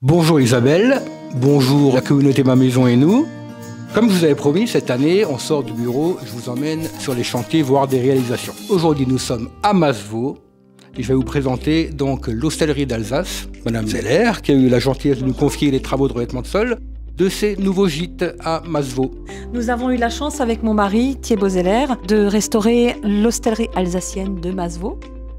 Bonjour Isabelle, bonjour la communauté Ma Maison et nous. Comme je vous avais promis, cette année, on sort du bureau, je vous emmène sur les chantiers voir des réalisations. Aujourd'hui, nous sommes à Masevaux et je vais vous présenter donc l'hostellerie d'Alsace, Madame Zeller, qui a eu la gentillesse de nous confier les travaux de revêtement de sol de ces nouveaux gîtes à Masevaux. Nous avons eu la chance avec mon mari, Thibaut Zeller, de restaurer l'hostellerie alsacienne de Masevaux,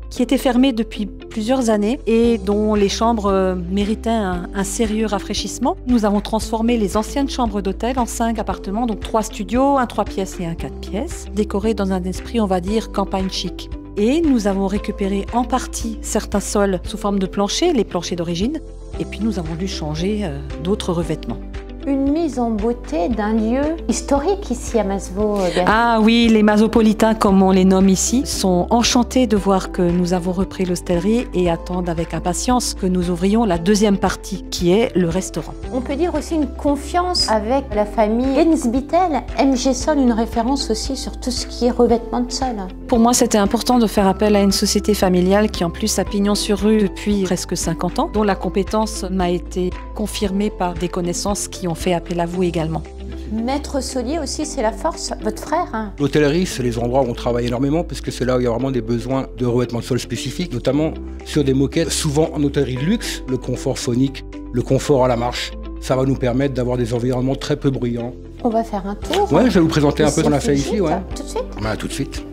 qui était fermée depuis plusieurs années et dont les chambres méritaient un sérieux rafraîchissement. Nous avons transformé les anciennes chambres d'hôtel en 5 appartements, donc 3 studios, un 3 pièces et un 4 pièces, décorés dans un esprit, on va dire, campagne chic. Et nous avons récupéré en partie certains sols sous forme de planchers, les planchers d'origine, et puis nous avons dû changer d'autres revêtements. Une mise en beauté d'un lieu historique ici à Masevaux. Ah oui, les masopolitains, comme on les nomme ici, sont enchantés de voir que nous avons repris l'hostellerie et attendent avec impatience que nous ouvrions la deuxième partie, qui est le restaurant. On peut dire aussi une confiance avec la famille Gensbittel, MG Sol, une référence aussi sur tout ce qui est revêtement de sol. Pour moi, c'était important de faire appel à une société familiale qui en plus a pignon sur rue depuis presque 50 ans, dont la compétence m'a été confirmée par des connaissances qui ont fait appel à vous également. Maître Solier aussi, c'est la force, votre frère. Hein. L'hôtellerie, c'est les endroits où on travaille énormément parce que c'est là où il y a vraiment des besoins de revêtement de sol spécifiques, notamment sur des moquettes, souvent en hôtellerie de luxe, le confort phonique, le confort à la marche. Ça va nous permettre d'avoir des environnements très peu bruyants. On va faire un tour. Ouais, je vais vous présenter un peu ce qu'on a fait ici. Ouais. Tout de suite. Tout de suite.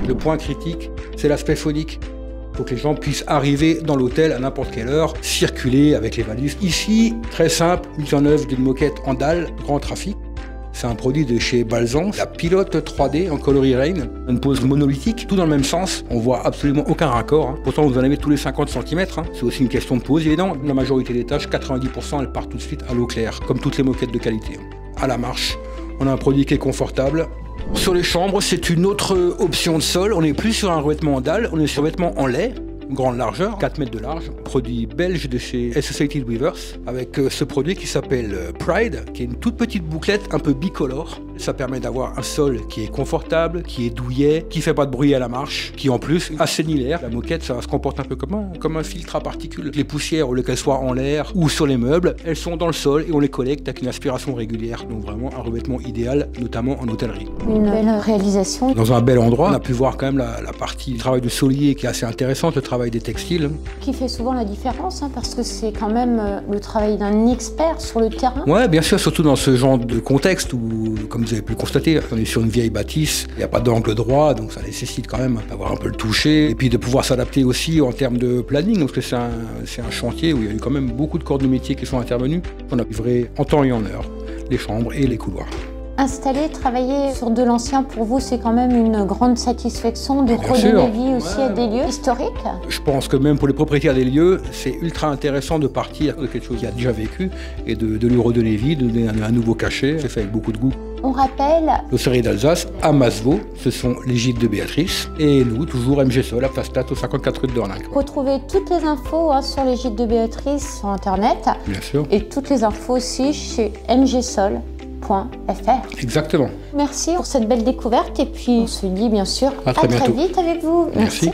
Le point critique, c'est l'aspect phonique. Pour que les gens puissent arriver dans l'hôtel à n'importe quelle heure, circuler avec les valises. Ici, très simple, mise en œuvre d'une moquette en dalle, grand trafic. C'est un produit de chez Balzan, la pilote 3D en coloris Rain, une pose monolithique, tout dans le même sens. On voit absolument aucun raccord. Pourtant, vous en avez tous les 50 cm. C'est aussi une question de pose, évidemment. La majorité des tâches, 90%, elles partent tout de suite à l'eau claire, comme toutes les moquettes de qualité. À la marche, on a un produit qui est confortable. Sur les chambres, c'est une autre option de sol. On n'est plus sur un revêtement en dalle, on est sur un revêtement en lait, grande largeur, 4 mètres de large. Produit belge de chez Associated Weavers, avec ce produit qui s'appelle Pride, qui est une toute petite bouclette un peu bicolore. Ça permet d'avoir un sol qui est confortable, qui est douillet, qui fait pas de bruit à la marche, qui en plus assainit l'air. La moquette, ça se comporte un peu comme un filtre à particules. Les poussières, au lieu qu'elles soient en l'air ou sur les meubles, elles sont dans le sol et on les collecte avec une aspiration régulière. Donc vraiment un revêtement idéal, notamment en hôtellerie. Une belle réalisation. Dans un bel endroit, on a pu voir quand même la partie du travail de solier qui est assez intéressante, le travail des textiles. Qui fait souvent la différence, hein, parce que c'est quand même le travail d'un expert sur le terrain. Ouais, bien sûr, surtout dans ce genre de contexte où, comme vous avez pu le constater, on est sur une vieille bâtisse, il n'y a pas d'angle droit, donc ça nécessite quand même d'avoir un peu le toucher, et puis de pouvoir s'adapter aussi en termes de planning, parce que c'est un chantier où il y a eu quand même beaucoup de corps de métier qui sont intervenus. On a livré en temps et en heure les chambres et les couloirs. Installer, travailler sur de l'ancien, pour vous, c'est quand même une grande satisfaction de redonner vie aussi à des lieux historiques. Je pense que même pour les propriétaires des lieux, c'est ultra intéressant de partir de quelque chose qui a déjà vécu et de lui redonner vie, de donner un nouveau cachet. C'est fait avec beaucoup de goût. On rappelle l'hostellerie d'Alsace à Masevaux, ce sont les gîtes de Béatrice. Et nous, toujours MG Sol, à Place Plate, au 54 rue de Dornac. Retrouvez toutes les infos sur les gîtes de Béatrice sur Internet. Bien sûr. Et toutes les infos aussi chez mgsol.fr. Exactement. Merci pour cette belle découverte et puis on se dit bien sûr à très vite avec vous. Merci.